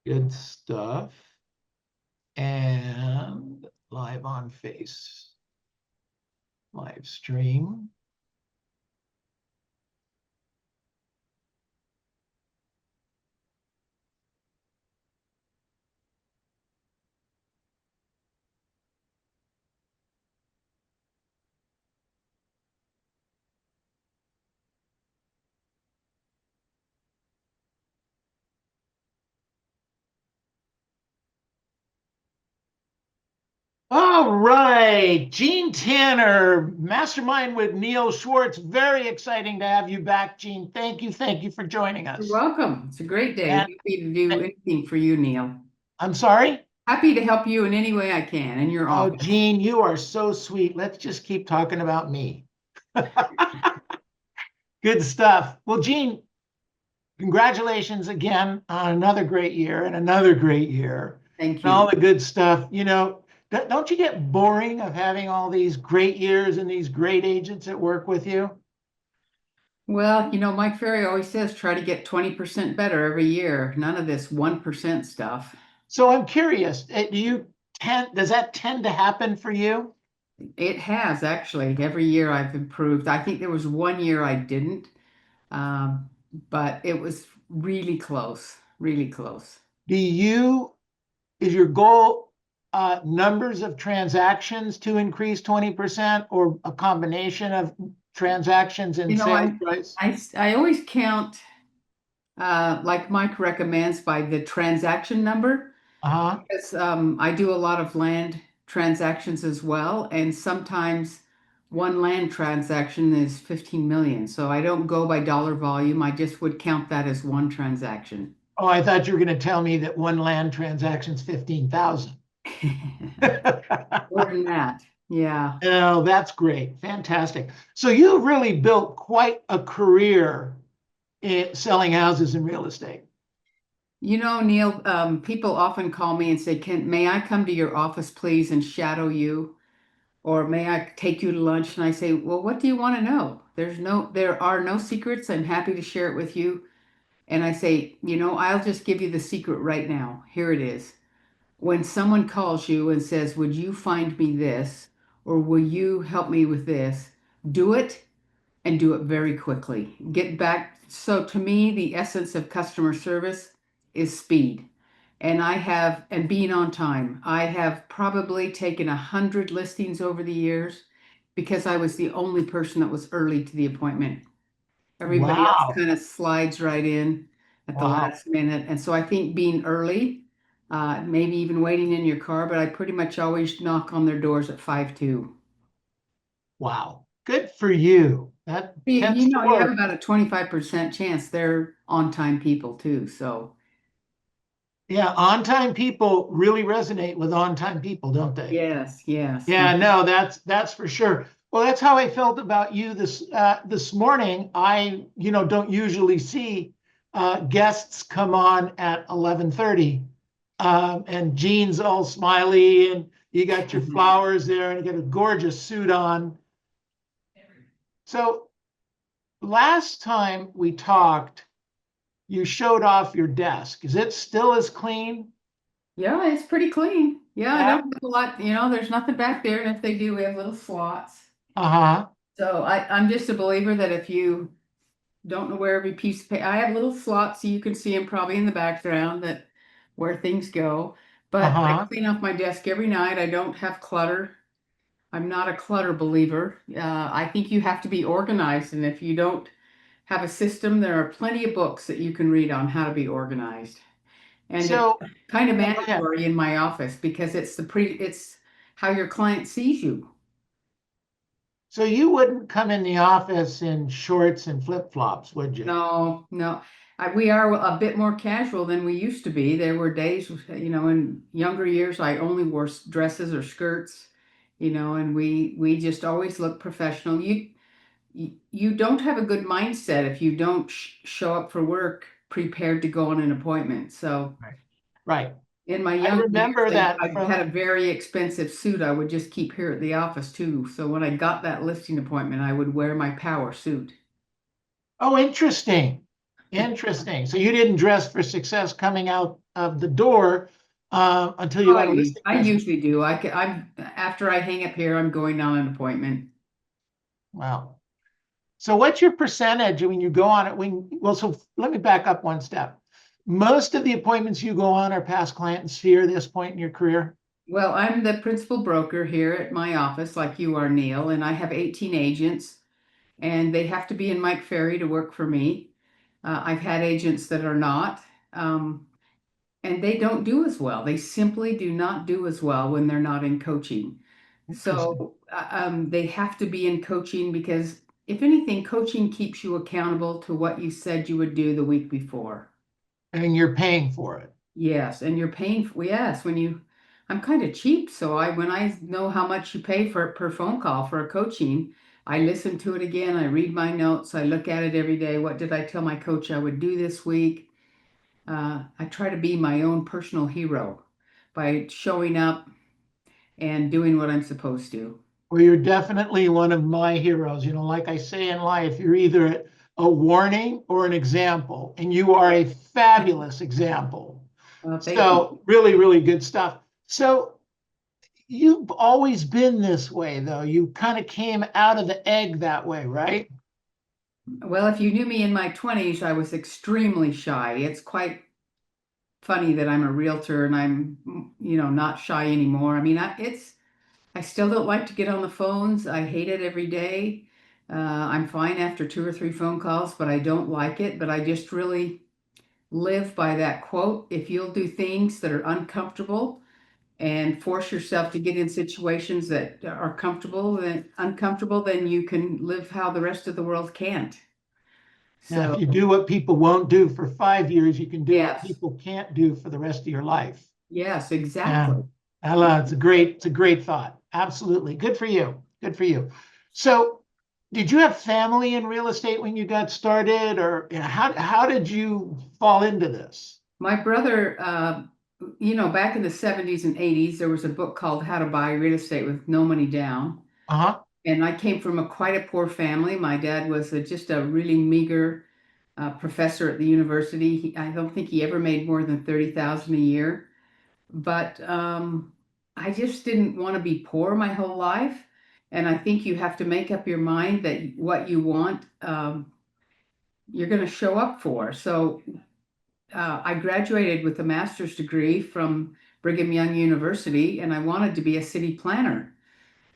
Good stuff. And live on Face. Live stream. All right, Gene Tanner, Mastermind with Neil Schwartz. Very exciting to have you back, Gene. Thank you for joining us. You're welcome. It's a great day. And, Happy to do anything for you, Neil. I'm sorry? Happy to help you in any way I can in your office. Gene, you are so sweet. Let's just keep talking about me. Good stuff. Well, Gene, congratulations again on another great year and another great year. Thank And all you. the good stuff. Don't you get boring of having all these great years and these great agents that work with you? Well, Mike Ferry always says try to get 20% better every year. None of this 1% stuff. So I'm curious, does that tend to happen for you? It has actually. Every year I've improved. I think there was one year I didn't, but it was really close, really close. Is your goal numbers of transactions to increase 20% or a combination of transactions and sales price? I always count, like Mike recommends, by the transaction number. Uh-huh. Because I do a lot of land transactions as well, and sometimes one land transaction is 15 million. So I don't go by dollar volume. I just would count that as one transaction. Oh, I thought you were going to tell me that one land transaction's 15,000. More than that. Yeah. Oh, that's great. Fantastic. So you really built quite a career in selling houses and real estate. Neil, people often call me and say, may I come to your office, please, and shadow you? Or may I take you to lunch? And I say, well, what do you want to know? There are no secrets. I'm happy to share it with you. And I say, I'll just give you the secret right now. Here it is. When someone calls you and says, would you find me this? Or will you help me with this? Do it and do it very quickly. Get back. So to me, the essence of customer service is speed. And being on time. I have probably taken 100 listings over the years because I was the only person that was early to the appointment. Everybody else Wow. kind of slides right in at the Wow. last minute. And so I think being early, maybe even waiting in your car, but I pretty much always knock on their doors at 5:02. Wow. Good for you. That tends to You have work. about a 25% chance they're on time people too. So Yeah, on-time people really resonate with on-time people, don't they? yes, yes. Yeah, no, that's for sure. Well, that's how I felt about you this morning. I, don't usually see guests come on at 11:30, and Jean's all smiley, and you got your flowers there, and you got a gorgeous suit on. So last time we talked, you showed off your desk. Is it still as clean? Yeah, it's pretty clean. Yeah, I Yeah. don't have a lot, there's nothing back there. And if they do, we have little slots. Uh-huh. So I'm just a believer that if you don't know where every piece of paper, I have little slots so you can see them probably in the background that where things go. But I Uh-huh. clean off my desk every night. I don't have clutter. I'm not a clutter believer. I think you have to be organized. And if you don't have a system, there are plenty of books that you can read on how to be organized. And it's So, kind of yeah, go ahead. mandatory in my office because it's how your client sees you. So you wouldn't come in the office in shorts and flip-flops, would you? No, no. We are a bit more casual than we used to be. There were days, in younger years, I only wore dresses or skirts, and we just always look professional. You don't have a good mindset if you don't show up for work prepared to go on an appointment. So Right. Right. in my I younger years, remember that I had a very expensive suit I would just keep here at the office too. So when I got that listing appointment, I would wear my power suit. Oh, interesting. Interesting. So you didn't dress for success coming out of the door until you Oh, got a listing I presentation. usually do. I'm after I hang up here, I'm going on an appointment. Wow. So what's your percentage when you go on it? Well, so let me back up one step. Most of the appointments you go on are past client and sphere at this point in your career. Well, I'm the principal broker here at my office, like you are, Neil, and I have 18 agents, and they have to be in Mike Ferry to work for me. I've had agents that are not, and they don't do as well. They simply do not do as well when they're not in coaching. Interesting. So they have to be in coaching because, if anything, coaching keeps you accountable to what you said you would do the week before. And you're paying for it. Yes, and you're paying for, yes, I'm kind of cheap, so when I know how much you pay for per phone call for a coaching, I listen to it again, I read my notes, I look at it every day. What did I tell my coach I would do this week? I try to be my own personal hero by showing up and doing what I'm supposed to. Well, you're definitely one of my heroes. Like I say in life, you're either a warning or an example, and you are a fabulous example. Thank you. So really, really good stuff. So you've always been this way, though. You kind of came out of the egg that way, right? Well, if you knew me in my 20s, I was extremely shy. It's quite funny that I'm a realtor and I'm, not shy anymore. I mean, I still don't like to get on the phones. I hate it every day. I'm fine after two or three phone calls, but I don't like it. But I just really live by that quote. If you'll do things that are uncomfortable and force yourself to get in situations that are comfortable and uncomfortable, then you can live how the rest of the world can't. Now, if So, you do what people won't do for 5 years, you can do what yes, people can't do for the rest of your life. yes, Yeah, exactly. it's a great thought. Absolutely. Good for you. Good for you. So, did you have family in real estate when you got started, or how did you fall into this? My brother, back in the 70s and 80s, there was a book called How to Buy Real Estate with No Money Down. Uh-huh. And I came from quite a poor family. My dad was just a really meager professor at the university. I don't think he ever made more than 30,000 a year. But I just didn't want to be poor my whole life. And I think you have to make up your mind that what you want, you're going to show up for. So I graduated with a master's degree from Brigham Young University, and I wanted to be a city planner.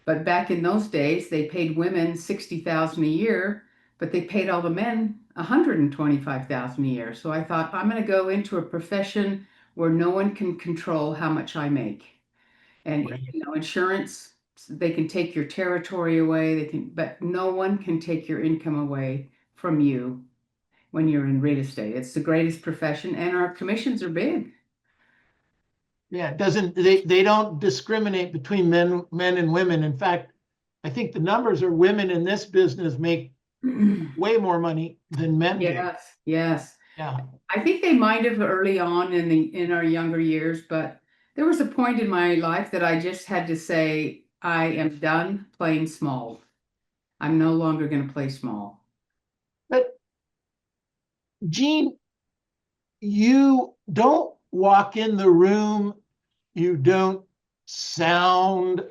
But back in those days, they paid women 60,000 a year, but they paid all the men 125,000 a year. So I thought I'm going to go into a profession where no one can control how much I make. And Right. insurance, they can take your territory away, but no one can take your income away from you when you're in real estate. It's the greatest profession, and our commissions are big. Yeah, it doesn't they don't discriminate between men and women. In fact, I think the numbers are women in this business make way more money than men do. Yes, yes. Yeah. I think they might have early on in our younger years, but there was a point in my life that I just had to say, I am done playing small. I'm no longer going to play small. But Gene, you don't walk in the room, you don't sound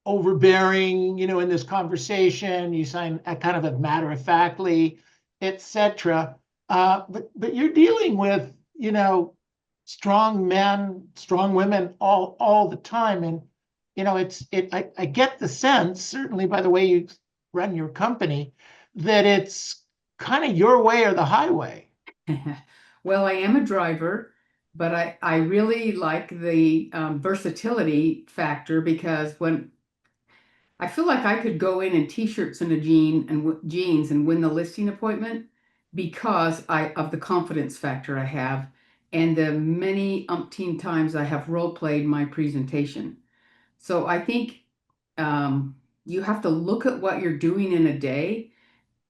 overbearing, in this conversation. You sign a kind of a matter of factly, etc. But you're dealing with, strong men, strong women all the time. And, I get the sense, certainly by the way you run your company, that it's kind of your way or the highway. Well, I am a driver, but I really like the versatility factor because when I feel like I could go in t-shirts and a jeans and win the listing appointment because of the confidence factor I have and the many umpteen times I have role played my presentation. So I think you have to look at what you're doing in a day.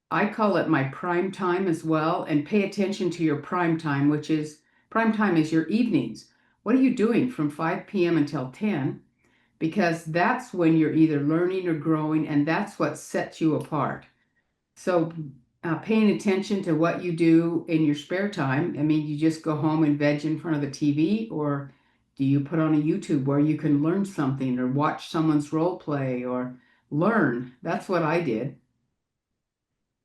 I call it my prime time as well, and pay attention to your prime time is your evenings. What are you doing from 5 p.m. until 10? Because that's when you're either learning or growing, and that's what sets you apart. So paying attention to what you do in your spare time. I mean, you just go home and veg in front of the TV, or do you put on a YouTube where you can learn something or watch someone's role play or learn? That's what I did.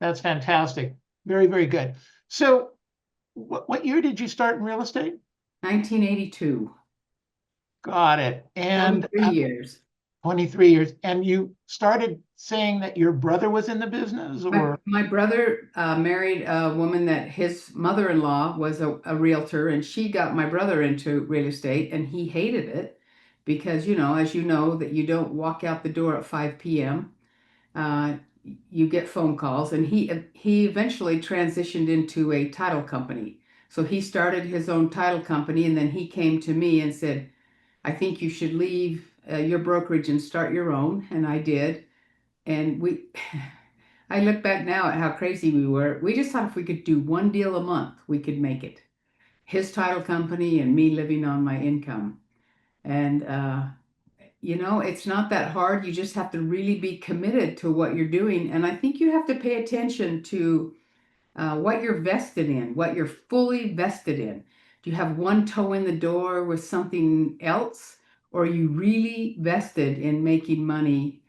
That's fantastic. Very, very good. So what year did you start in real estate? 1982, Got it. And 23 years. 23 years. And you started saying that your brother was in the business, My, or? my brother married a woman that his mother-in-law was a realtor, and she got my brother into real estate, and he hated it because, as you know, that you don't walk out the door at 5 p.m. Uh, you get phone calls, and he eventually transitioned into a title company. So he started his own title company, and then he came to me and said, "I think you should leave your brokerage and start your own." And I did. And I look back now at how crazy we were. We just thought if we could do one deal a month, we could make it. His title company and me living on my income. And, it's not that hard. You just have to really be committed to what you're doing. And I think you have to pay attention to what you're vested in, what you're fully vested in. Do you have one toe in the door with something else? Or are you really vested in making money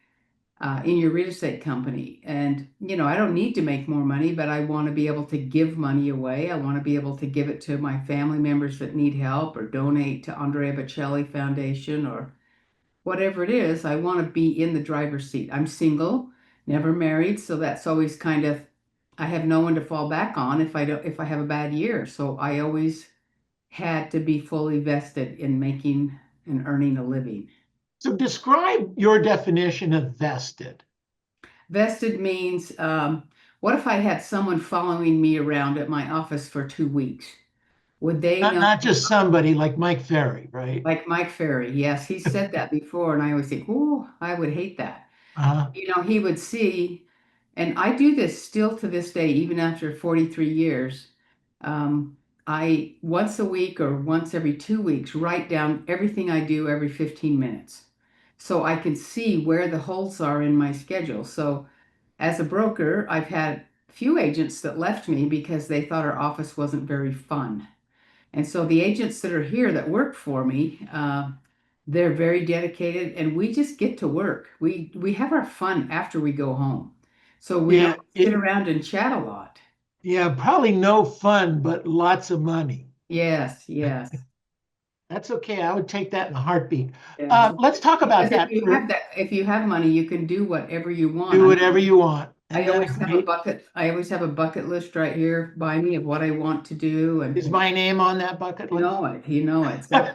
in your real estate company? And, I don't need to make more money, but I want to be able to give money away. I want to be able to give it to my family members that need help or donate to Andrea Bocelli Foundation or whatever it is. I want to be in the driver's seat. I'm single, never married, so that's always kind of, I have no one to fall back on if I have a bad year. So I always had to be fully vested in making and earning a living. So describe your definition of vested. Vested means, what if I had someone following me around at my office for 2 weeks? Would they Not, know, not just somebody like Mike Ferry, right? like Mike Ferry? Yes, he said that before, and I always think, oh, I would hate that. Uh, He would see, and I do this still to this day, even after 43 years. Um, I once a week or once every 2 weeks write down everything I do every 15 minutes so I can see where the holes are in my schedule. So as a broker, I've had few agents that left me because they thought our office wasn't very fun. And so the agents that are here that work for me, they're very dedicated, and we just get to work. We have our fun after we go home, so we yeah, don't sit around and chat a lot. yeah, probably no fun, but lots of money. Yes, yes, That's okay. I would take that in a heartbeat. yes. Let's talk Because about that for if you have money, you can do whatever you want. do whatever you want. I Isn't that always have a great? bucket. I always have a bucket list right here by me of what I want to do, Is and my name on that bucket list? you know it. So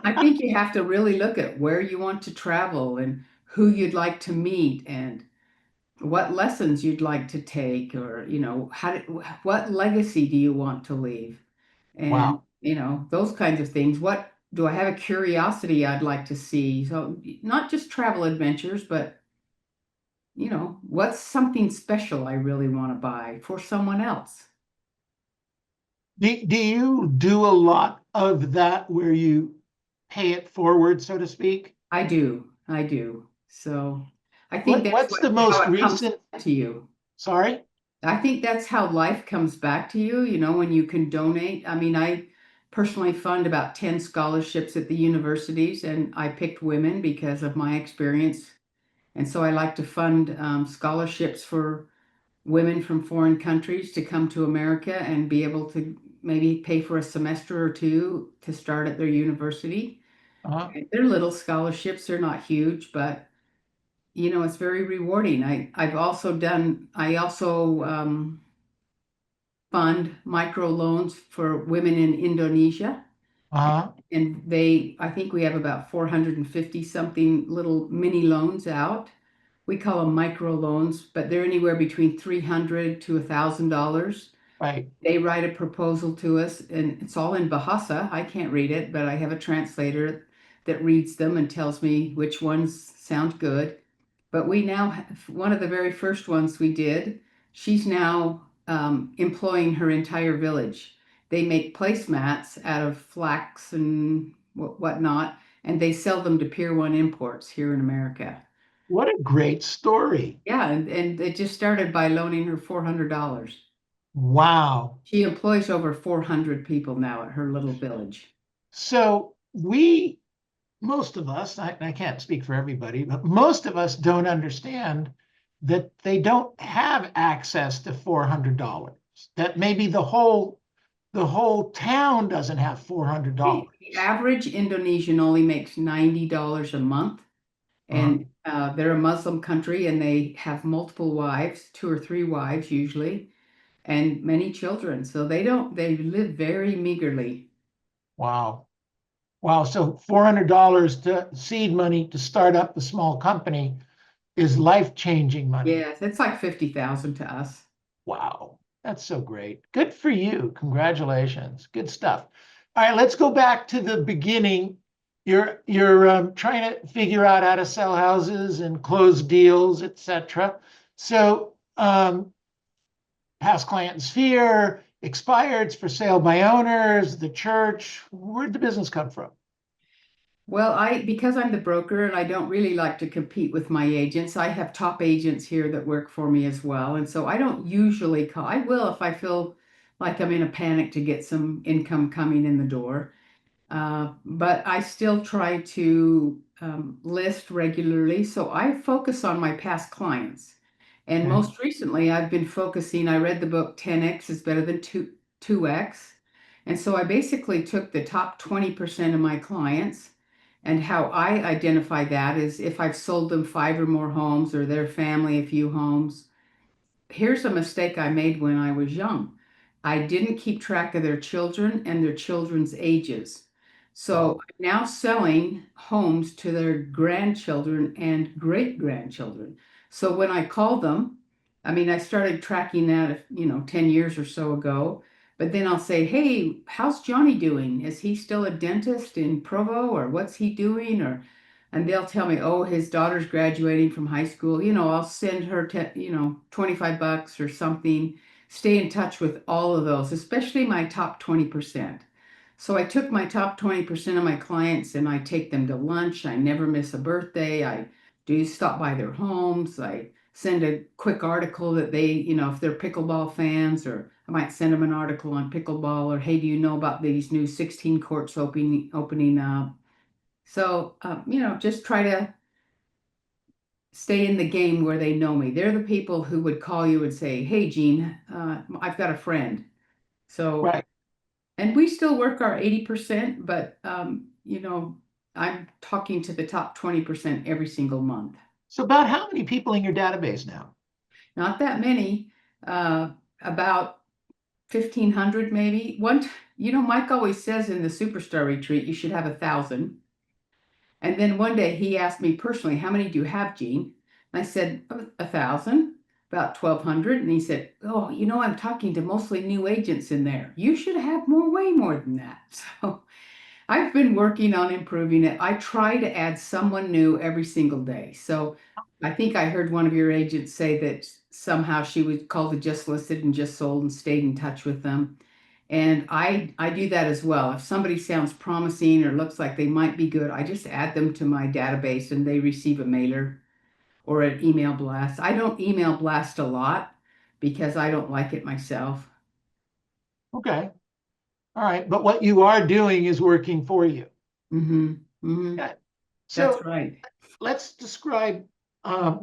I think you have to really look at where you want to travel and who you'd like to meet and what lessons you'd like to take, or what legacy do you want to leave, and Wow. those kinds of things. What do I have a curiosity I'd like to see? So not just travel adventures, but what's something special I really want to buy for someone else? Do you do a lot of that where you pay it forward, so to speak? I do. So I think that's What's the how most it comes recent? back to you. Sorry? I think that's how life comes back to you, when you can donate. I mean, I personally fund about 10 scholarships at the universities, and I picked women because of my experience. And so I like to fund scholarships for women from foreign countries to come to America and be able to maybe pay for a semester or two to start at their university. Uh, They're little scholarships, they're not huge, but it's very rewarding. I also fund micro loans for women in Indonesia. uh, And I think we have about 450 something little mini loans out. We call them micro loans, but they're anywhere between 300 to $1,000. right. They write a proposal to us, and it's all in Bahasa. I can't read it, but I have a translator that reads them and tells me which ones sound good. But we now have one of the very first ones we did. She's now employing her entire village. They make placemats out of flax and whatnot, and they sell them to Pier 1 imports here in America. What a great story. Yeah, and it just started by loaning her $400. Wow. She employs over 400 people now at her little village. So most of us, I can't speak for everybody, but most of us don't understand that they don't have access to $400. That maybe the whole town doesn't have The $400. average Indonesian only makes $90 a month, Uh-huh. and they're a Muslim country, and they have multiple wives, two or three wives usually, and many children. So they live very meagerly. Wow. Wow. So $400 to seed money to start up the small company is life-changing money. Yes, it's like 50,000 to us. Wow. That's so great. Good for you. Congratulations. Good stuff. All right, let's go back to the beginning. You're trying to figure out how to sell houses and close deals, etc. So past client and sphere, expireds for sale by owners, the church. Where'd the business come from? Well, because I'm the broker and I don't really like to compete with my agents, I have top agents here that work for me as well. And so I don't usually call. I will if I feel like I'm in a panic to get some income coming in the door. But I still try to list regularly. So I focus on my past clients. And Okay. most recently, I've been focusing, I read the book 10X is better than 2X. And so I basically took the top 20% of my clients. And how I identify that is if I've sold them five or more homes or their family a few homes. Here's a mistake I made when I was young. I didn't keep track of their children and their children's ages. So Oh, I'm now selling homes to their grandchildren and great grandchildren. So when I call them, I mean, I started tracking that, 10 years or so ago. But then I'll say, hey, how's Johnny doing? Is he still a dentist in Provo or what's he doing? And they'll tell me, oh, his daughter's graduating from high school. I'll send her, 25 bucks or something. Stay in touch with all of those, especially my top 20%. So I took my top 20% of my clients and I take them to lunch. I never miss a birthday. I do stop by their homes. I send a quick article that they, if they're pickleball fans, or I might send them an article on pickleball, or hey, do you know about these new 16 courts opening up? So, just try to stay in the game where they know me. They're the people who would call you and say, hey, Gene, I've got a friend. So, right. and we still work our 80%, but, I'm talking to the top 20% every single month. So about how many people in your database now? Not that many, about 1,500 maybe. Mike always says in the superstar retreat, you should have 1,000. And then one day he asked me personally, how many do you have, Gene? And I said, 1,000, about 1,200. And he said, oh, I'm talking to mostly new agents in there. You should have way more than that. So I've been working on improving it. I try to add someone new every single day. So I think I heard one of your agents say that somehow she would call the just listed and just sold and stayed in touch with them. And I do that as well. If somebody sounds promising or looks like they might be good, I just add them to my database and they receive a mailer or an email blast. I don't email blast a lot because I don't like it myself. Okay. All right. But what you are doing is working for you. Mm-hmm. Mm-hmm. Yeah. That's So right. let's describe,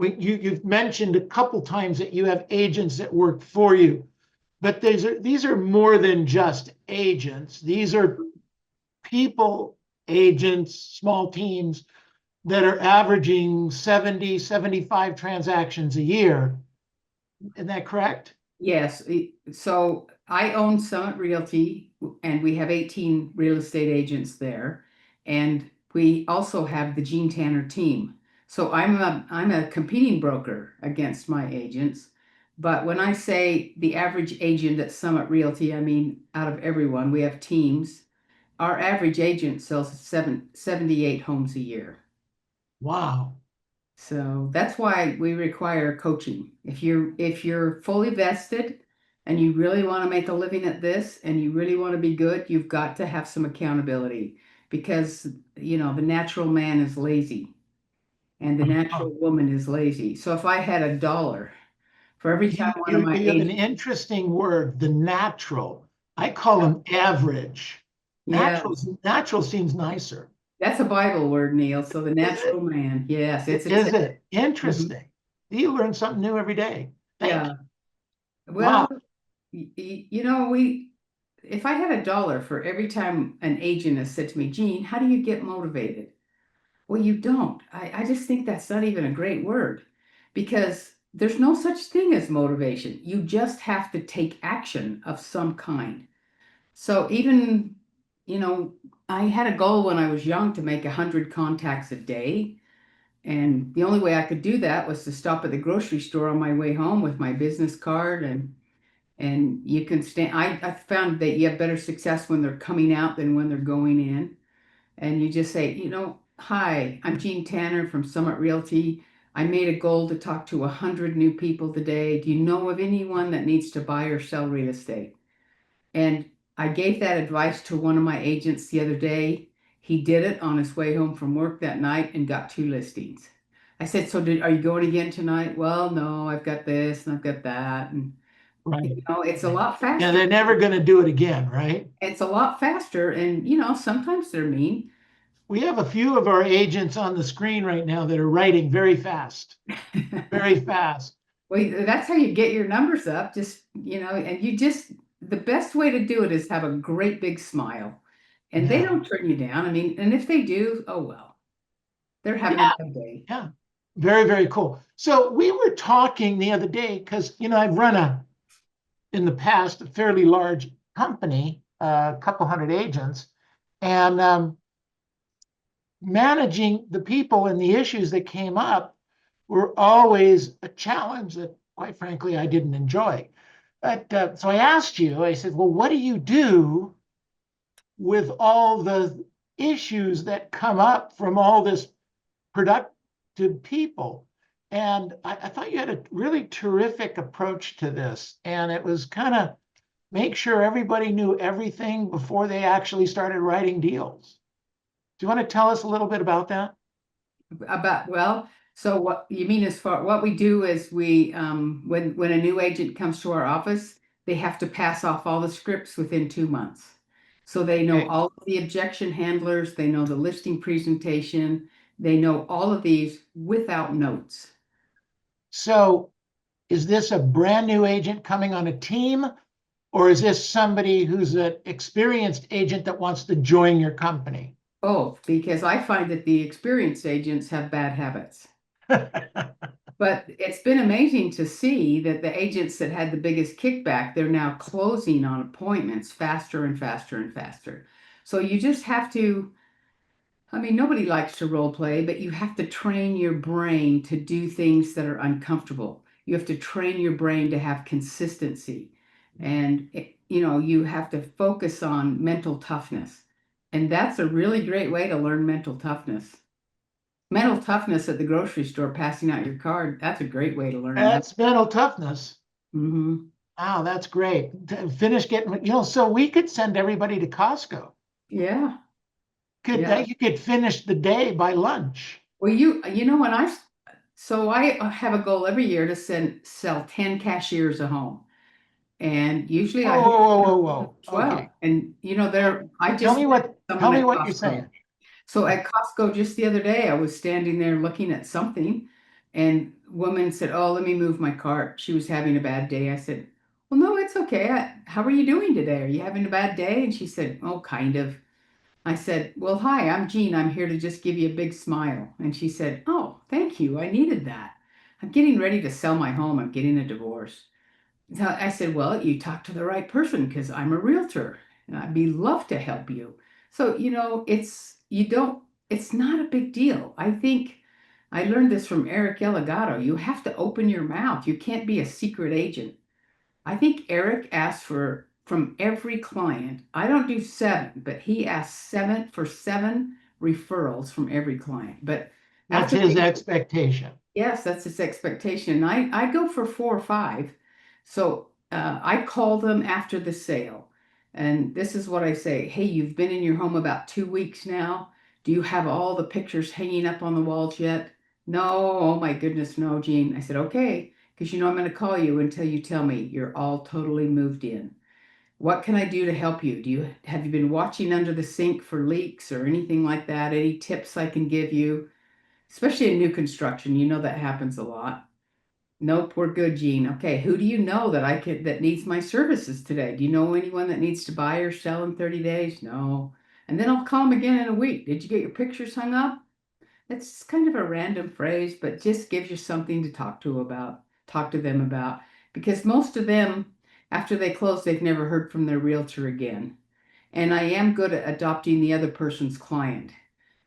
you've mentioned a couple times that you have agents that work for you, but these are more than just agents. These are people, agents, small teams that are averaging 70, 75 transactions a year. Isn't that correct? Yes, so I own Summit Realty and we have 18 real estate agents there. And we also have the Gene Tanner team. So I'm a competing broker against my agents. But when I say the average agent at Summit Realty, I mean out of everyone, we have teams. Our average agent sells 78 homes a year. Wow. So that's why we require coaching. If you're fully vested and you really want to make a living at this and you really want to be good, you've got to have some accountability because the natural man is lazy. and the natural woman is lazy. So if I had $1 for every time one of my You have an agents, interesting word, the natural. I call them average. yeah, Natural seems nicer. that's a Bible word, Neil. So the Is it? natural man, yes, it's Is accepted. it? Interesting. You learn something new every day. Thank you. Yeah. Well, Wow. if I had $1 for every time an agent has said to me, Gene, how do you get motivated? Well, you don't. I just think that's not even a great word because there's no such thing as motivation. You just have to take action of some kind. So even, you know, I had a goal when I was young to make 100 contacts a day. And the only way I could do that was to stop at the grocery store on my way home with my business card and you can stand. I found that you have better success when they're coming out than when they're going in. And you just say, hi, I'm Jean Tanner from Summit Realty. I made a goal to talk to 100 new people today. Do you know of anyone that needs to buy or sell real estate? And I gave that advice to one of my agents the other day. He did it on his way home from work that night and got 2 listings. I said, so are you going again tonight? Well, no, I've got this and I've got that. And, Right. it's a Right. lot Yeah, faster. they're never going to do it again, right? It's a lot faster. And, sometimes they're mean. We have a few of our agents on the screen right now that are writing very fast, very fast. Well, that's how you get your numbers up. Just, and the best way to do it is have a great big smile. And they Yeah. don't turn you down. I mean, and if they do, oh well, they're having a Yeah. bad day. Yeah. Very, very cool. So we were talking the other day because, I've run in the past, a fairly large company, a couple hundred agents, and managing the people and the issues that came up were always a challenge that, quite frankly, I didn't enjoy. But so I asked you, I said, well, what do you do with all the issues that come up from all this productive people? And I thought you had a really terrific approach to this. And it was kind of make sure everybody knew everything before they actually started writing deals. Do you want to tell us a little bit about that? So what you mean as far what we do is we when a new agent comes to our office, they have to pass off all the scripts within 2 months. So they know Okay. all of the objection handlers, they know the listing presentation, they know all of these without notes. So is this a brand new agent coming on a team, or is this somebody who's an experienced agent that wants to join your company? Both, because I find that the experienced agents have bad habits. But it's been amazing to see that the agents that had the biggest kickback, they're now closing on appointments faster and faster and faster. So you just have to, I mean, nobody likes to role play, but you have to train your brain to do things that are uncomfortable. You have to train your brain to have consistency. And, you have to focus on mental toughness. And that's a really great way to learn mental toughness. Mental toughness at the grocery store, passing out your card, that's a great way to learn that. That's mental toughness. Hmm. Wow, that's great. To finish getting, so we could send everybody to Costco. Yeah, Could yeah. you could finish the day by lunch? Well, so I have a goal every year to sell 10 cashiers a home. And usually Whoa, I hit whoa, whoa, whoa, whoa. 12. Okay. And Tell, I tell just me met what someone tell me at what you're Costco. saying. So at Costco just the other day, I was standing there looking at something, and woman said, "Oh, let me move my cart." She was having a bad day. I said, "Well, no, it's okay. How are you doing today? Are you having a bad day?" And she said, "Oh, kind of." I said, "Well, hi, I'm Jean. I'm here to just give you a big smile." And she said, "Oh, thank you. I needed that. I'm getting ready to sell my home. I'm getting a divorce." So I said, "Well, you talked to the right person because I'm a realtor and I'd be love to help you." So, it's not a big deal. I think I learned this from Eric Elagato. You have to open your mouth. You can't be a secret agent. I think Eric asked from every client. I don't do 7, but he asked 7 referrals from every client. But That's after his they expectation. Yes, that's his expectation. I go for 4 or 5. So I call them after the sale. And this is what I say. Hey, you've been in your home about 2 weeks now. Do you have all the pictures hanging up on the walls yet? No, oh my goodness, no, Jean. I said, okay, because I'm going to call you until you tell me you're all totally moved in. What can I do to help you? Have you been watching under the sink for leaks or anything like that? Any tips I can give you? Especially in new construction, that happens a lot. Nope, we're good, Jean. Okay, who do you know that needs my services today? Do you know anyone that needs to buy or sell in 30 days? No. And then I'll call them again in a week. Did you get your pictures hung up? It's kind of a random phrase, but just gives you something to talk to them about. Because most of them, after they close, they've never heard from their realtor again. And I am good at adopting the other person's client.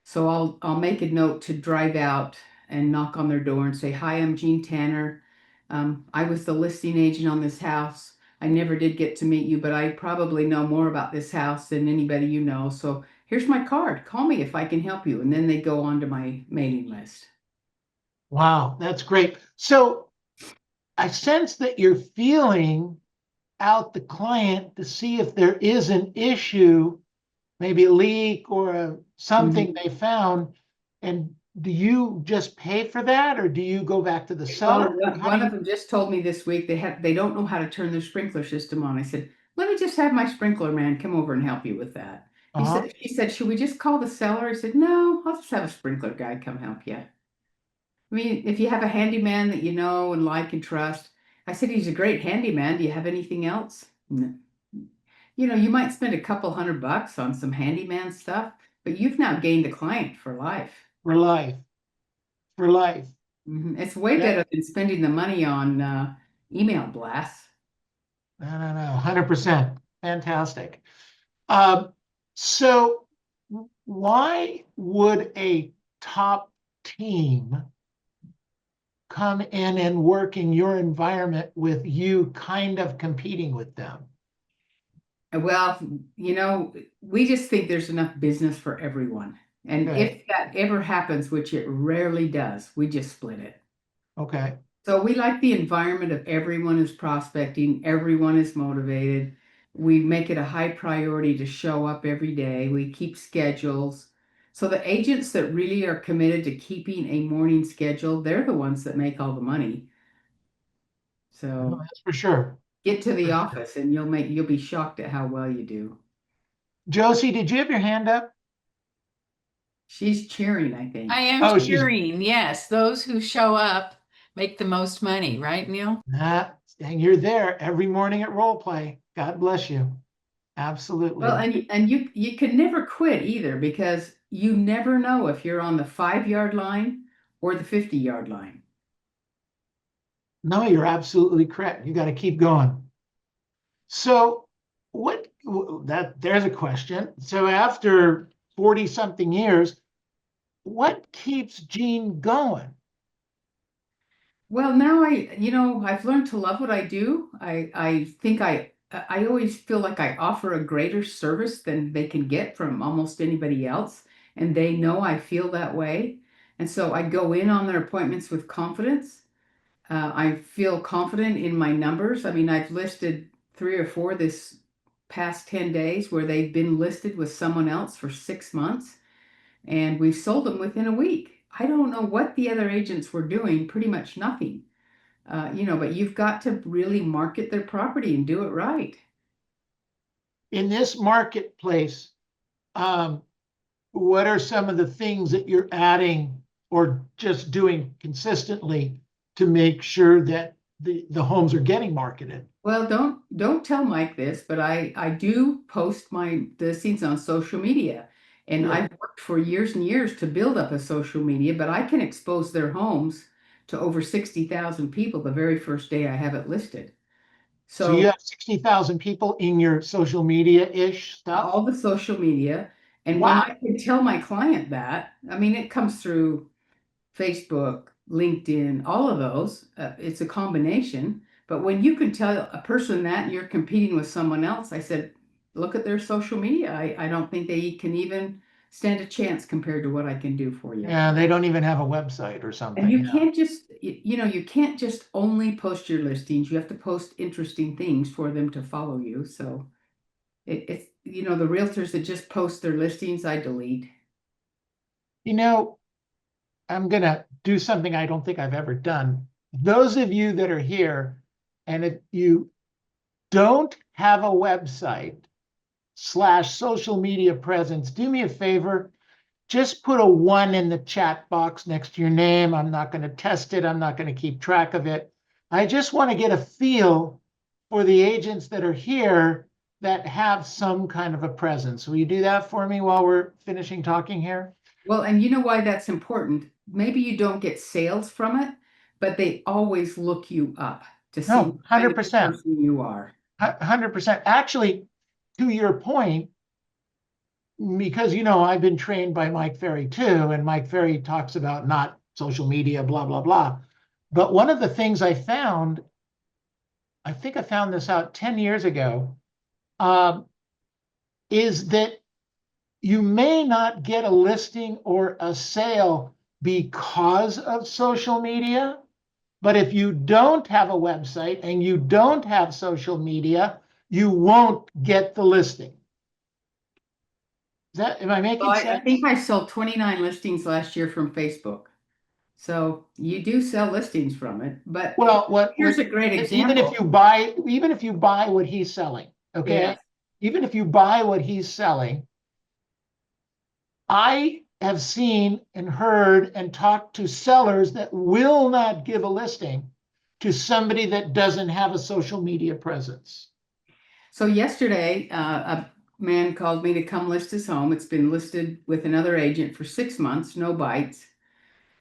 So I'll make a note to drive out and knock on their door and say, "Hi, I'm Jean Tanner. I was the listing agent on this house. I never did get to meet you, but I probably know more about this house than anybody you know. So here's my card. Call me if I can help you." And then they go on to my mailing list. Wow, that's great. So I sense that you're feeling out the client to see if there is an issue, maybe a leak or something Mhm. they found. And do you just pay for that, or do you go back to the Well, seller? How do one of you? them just told me this week they don't know how to turn their sprinkler system on. I said, "Let me just have my sprinkler man come over and help you with that." Uh-huh. She said, "Should we just call the seller?" I said, "No, I'll just have a sprinkler guy come help you." I mean, if you have a handyman that you know and like and trust, I said, "He's a great handyman. Do you have anything else?" No. You might spend a couple $100 on some handyman stuff, but you've now gained a client for life. For life, for life. It's way Yeah, better than spending the money on email blasts. no, 100%. Fantastic. Um, so why would a top team come in and work in your environment with you kind of competing with them? Well, we just think there's enough business for everyone. And Okay, if that ever happens, which it rarely does, we just split it. okay. So we like the environment of everyone is prospecting, everyone is motivated. We make it a high priority to show up every day. We keep schedules. So the agents that really are committed to keeping a morning schedule, they're the ones that make all the money. No, So that's for sure. get to the For sure. office and you'll be shocked at how well you do. Josie, did you have your hand up? She's cheering, I I think. am Oh, she's cheering. Yes, those who show up make the most money, right, Neil? not, and you're there every morning at role play. God bless you. Well, Absolutely. and you can never quit either because you never know if you're on the 5 yard line or the 50 yard line. No, you're absolutely correct. You got to keep going. So, what that there's a question. So, after 40 something years, what keeps Gene going? Well, now I've learned to love what I do. I think I always feel like I offer a greater service than they can get from almost anybody else, and they know I feel that way. And so I go in on their appointments with confidence. I feel confident in my numbers. I mean, I've listed 3 or 4 this past 10 days where they've been listed with someone else for 6 months, and we've sold them within a week. I don't know what the other agents were doing, pretty much nothing. But you've got to really market their property and do it right. In this marketplace, um, what are some of the things that you're adding or just doing consistently to make sure that the homes are getting marketed? Well, don't tell Mike this, but I do post my listings on social media. And Good. I've worked for years and years to build up a social media, but I can expose their homes to over 60,000 people the very first day I have it listed. So you So have 60,000 people in your social media-ish stuff? all the social media, and when Wow. I can tell my client that, I mean, it comes through Facebook, LinkedIn, all of those. It's a combination. But when you can tell a person that and you're competing with someone else, I said, look at their social media. I don't think they can even stand a chance compared to what I can do for you. Yeah, they don't even have a website or And something. you Yeah. can't you can't just only post your listings. You have to post interesting things for them to follow you. So it's, the realtors that just post their listings, I delete. You know, I'm going to do something I don't think I've ever done. Those of you that are here, and if you don't have a website / social media presence, do me a favor. Just put a 1 in the chat box next to your name. I'm not going to test it. I'm not going to keep track of it. I just want to get a feel for the agents that are here that have some kind of a presence. Will you do that for me while we're finishing talking here? Well, and you know why that's important? Maybe you don't get sales from it, but they always look you up to see No, what kind of 100%. person you are. 100%. Actually, to your point, because, I've been trained by Mike Ferry too, and Mike Ferry talks about not social media, blah, blah, blah. But one of the things I found, I think I found this out 10 years ago, is that you may not get a listing or a sale because of social media, but if you don't have a website and you don't have social media, you won't get the listing. Am I making Well, I sense? think I sold 29 listings last year from Facebook. So you do sell listings from it, but Well, here's a great even if example. you buy what he's selling, okay? Yeah. Even if you buy what he's selling, I have seen and heard and talked to sellers that will not give a listing to somebody that doesn't have a social media presence. So yesterday, a man called me to come list his home. It's been listed with another agent for 6 months, no bites.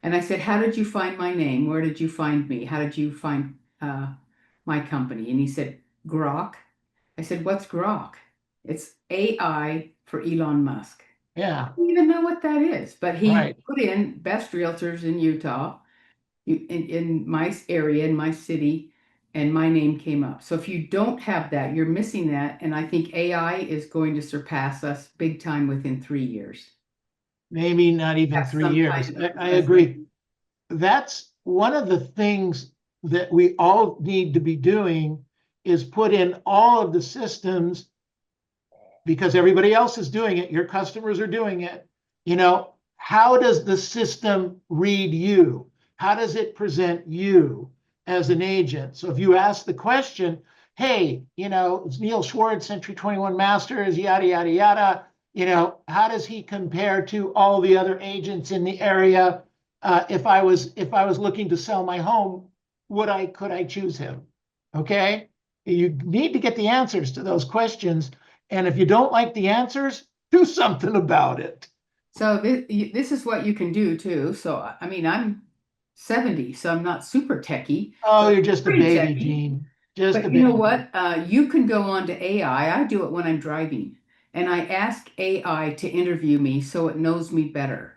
And I said, "How did you find my name? Where did you find me? How did you find my company?" And he said, "Grok." I said, "What's Grok?" It's AI for Elon Musk. Yeah, I don't even know what that is, but he right. put in best realtors in Utah, in my area, in my city, and my name came up. So if you don't have that, you're missing that. And I think AI is going to surpass us big time within 3 years. Maybe not even Have 3 some years. kind of I presence. agree. That's one of the things that we all need to be doing is put in all of the systems because everybody else is doing it. Your customers are doing it. How does the system read you? How does it present you as an agent? So if you ask the question, hey, it's Neil Schwartz, Century 21 Masters, yada, yada, yada. How does he compare to all the other agents in the area? If I was looking to sell my home, could I choose him? Okay. You need to get the answers to those questions. And if you don't like the answers, do something about it. So this is what you can do too. So, I mean, I'm 70, so I'm not super techie. Oh, But you're just a pretty baby, techie. Gene. Just a But you know baby. what? You can go on to AI. I do it when I'm driving, and I ask AI to interview me so it knows me better.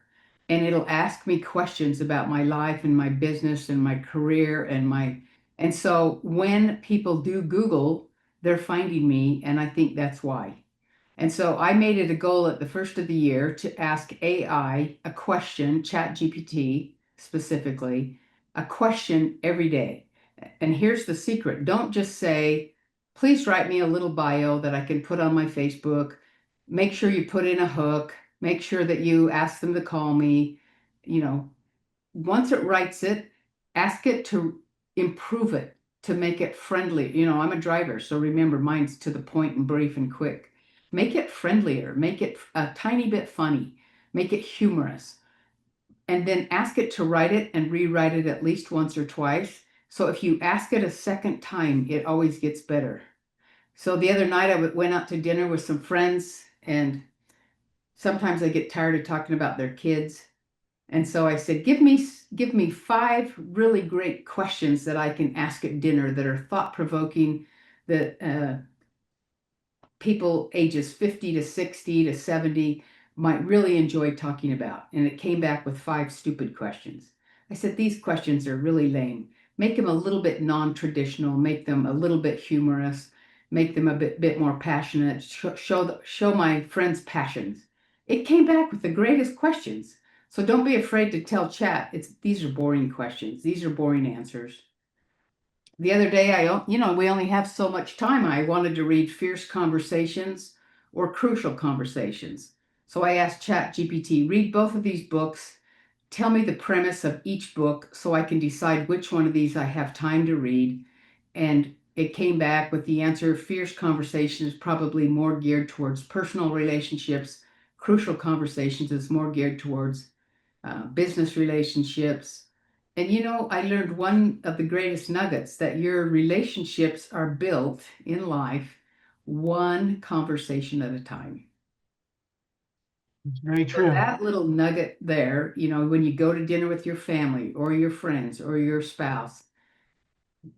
And it'll ask me questions about my life and my business and my career and so when people do Google, they're finding me, and I think that's why. And so I made it a goal at the first of the year to ask AI a question, ChatGPT specifically, a question every day. And here's the secret. Don't just say, "Please write me a little bio that I can put on my Facebook." Make sure you put in a hook. Make sure that you ask them to call me. You know, once it writes it, ask it to improve it, to make it friendly. I'm a driver, so remember, mine's to the point and brief and quick. Make it friendlier, make it a tiny bit funny, make it humorous, and then ask it to write it and rewrite it at least once or twice. So if you ask it a second time, it always gets better. So the other night, I went out to dinner with some friends, and sometimes I get tired of talking about their kids. And so I said, give me 5 really great questions that I can ask at dinner that are thought provoking, that people ages 50 to 60 to 70 might really enjoy talking about. And it came back with 5 stupid questions. I said, these questions are really lame. Make them a little bit non-traditional, make them a little bit humorous, make them a bit more passionate, show my friends' passions. It came back with the greatest questions. So don't be afraid to tell chat, these are boring questions. These are boring answers. The other day, we only have so much time. I wanted to read Fierce Conversations or Crucial Conversations. So I asked Chat GPT, read both of these books tell me the premise of each book so I can decide which one of these I have time to read. And it came back with the answer: fierce conversation is probably more geared towards personal relationships. Crucial conversations is more geared towards business relationships. And I learned one of the greatest nuggets, that your relationships are built in life one conversation at a time. It's very So true. that little nugget there, when you go to dinner with your family or your friends or your spouse,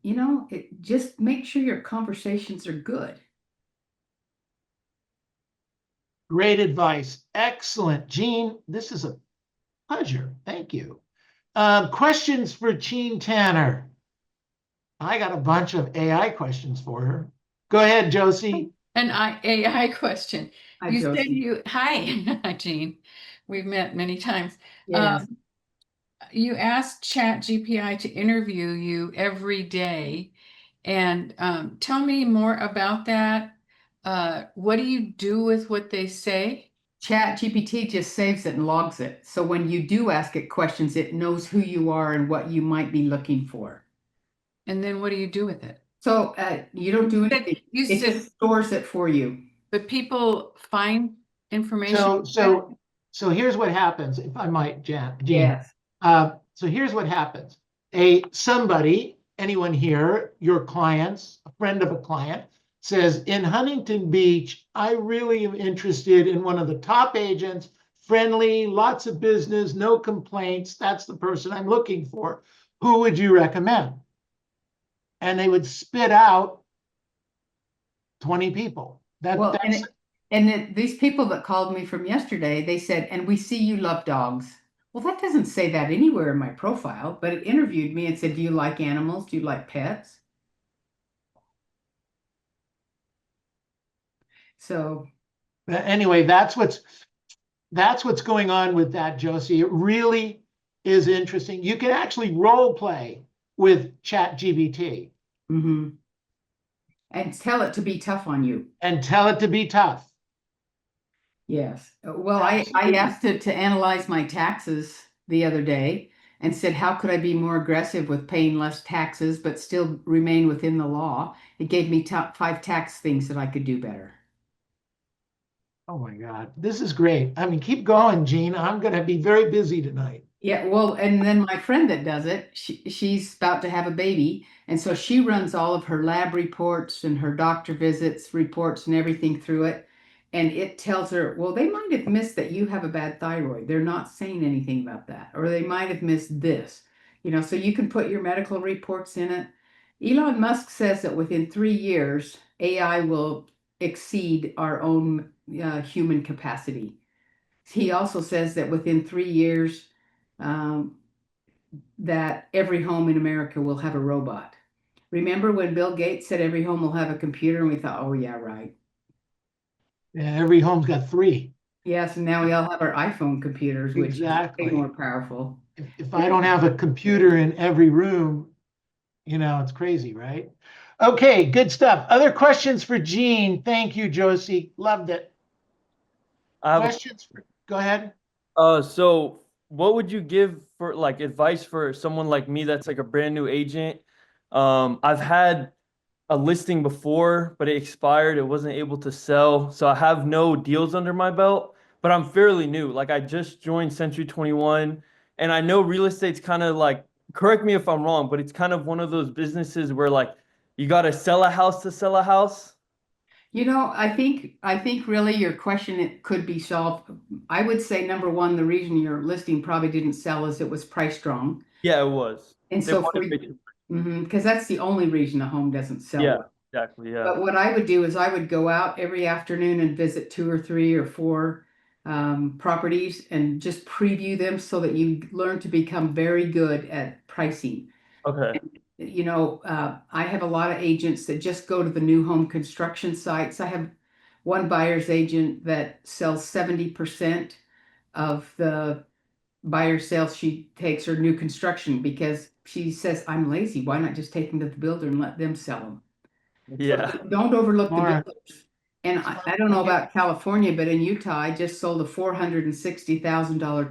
it just make sure your conversations are good. Great advice. Excellent. Jean, this is a pleasure. Thank you. Questions for Jean Tanner. I got a bunch of AI questions for her. Go ahead, Josie. An AI question. Hi, You said Josie. hi, Jean. We've met many times. Yes. You asked Chat GPI to interview you every day. And tell me more about that. What do you do with what they say? Chat GPT just saves it and logs it. So when you do ask it questions, it knows who you are and what you might be looking for. And then what do you do with it? So you don't do anything. You It said, just stores it for you. but people find information. So here's what happens, if I might, Jean. Yes. So here's what happens. Anyone here, your clients, a friend of a client, says, in Huntington Beach, I really am interested in one of the top agents, friendly, lots of business, no complaints. That's the person I'm looking for. Who would you recommend? And they would spit out 20 people. Well, these people that called me from yesterday, they said, and we see you love dogs. Well, that doesn't say that anywhere in my profile, but it interviewed me and said, do you like animals? Do you like pets? So anyway, that's what's going on with that, Josie. It really is interesting. You can actually role play with Chat GBT. mm-hmm. And tell it to be tough on you. And tell it to be tough. Yes. Well, I asked it to analyze my taxes the other day and said, how could I be more aggressive with paying less taxes but still remain within the law? It gave me top 5 tax things that I could do better. Oh my God, this is great. I mean, keep going, Jean. I'm going to be very busy tonight. Yeah, well, and then my friend that does it, she's about to have a baby, and so she runs all of her lab reports and her doctor visits reports and everything through it, and it tells her, well, they might have missed that you have a bad thyroid. They're not saying anything about that, or they might have missed this, so you can put your medical reports in it. Elon Musk says that within 3 years, AI will exceed our own human capacity. He also says that within 3 years, that every home in America will have a robot. Remember when Bill Gates said every home will have a computer, and we thought, oh yeah, right. Yeah, every home's got 3. Yes, and now we all have our iPhone computers, which Exactly. is way more powerful. If I don't have a computer in every room, it's crazy, right? Okay, good stuff. Other questions for Jean? Thank you, Josie. Loved it. Questions? Go ahead. So what would you give for like advice for someone like me that's like a brand new agent? I've had a listing before, but it expired. It wasn't able to sell. So I have no deals under my belt, but I'm fairly new. Like I just joined Century 21, and I know real estate's kind of like, correct me if I'm wrong, but it's kind of one of those businesses where like you got to sell a house to sell a house. I think really your question, it could be solved. I would say number one, the reason your listing probably didn't sell is it was priced wrong. Yeah, it was. And They so wanted to make because that's the only reason a home doesn't sell Yeah, well. exactly. Yeah. But what I would do is I would go out every afternoon and visit 2 or 3 or 4 properties and just preview them so that you learn to become very good at pricing. Okay. I have a lot of agents that just go to the new home construction sites. I have one buyer's agent that sells 70% of the buyer sales she takes are new construction because she says, I'm lazy. Why not just take them to the builder and let them sell them? Yeah. So don't overlook the Smart. builders. And I don't know about California, but in Utah, I just sold a $460,000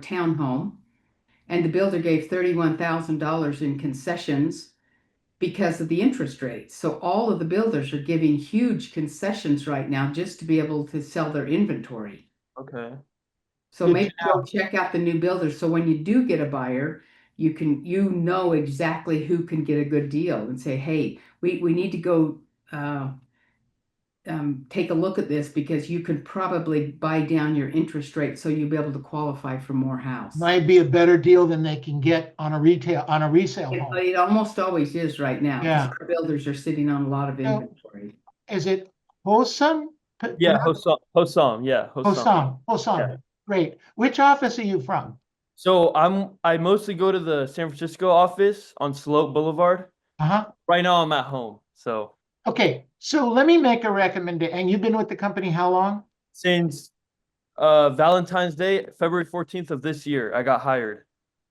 townhome. and the builder gave $31,000 in concessions because of the interest rates. So all of the builders are giving huge concessions right now just to be able to sell their inventory. Okay. So Good maybe to know. go check out the new builders. So when you do get a buyer, you know exactly who can get a good deal and say, hey, we need to go take a look at this because you could probably buy down your interest rate so you'll be able to qualify for more house. Might be a better deal than they can get on a resale home. It almost always is right now Yeah. because builders are sitting on a lot of So- inventory. Is it Hosam? Yeah, Hosam. Yeah, Hosam. Hosam. Yeah. Great. Which office are you from? So I mostly go to the San Francisco office on Sloat Boulevard. Uh-huh. Right now I'm at home. So Okay, so let me make a recommendation. And you've been with the company how long? since Valentine's Day, February 14th of this year, I got hired.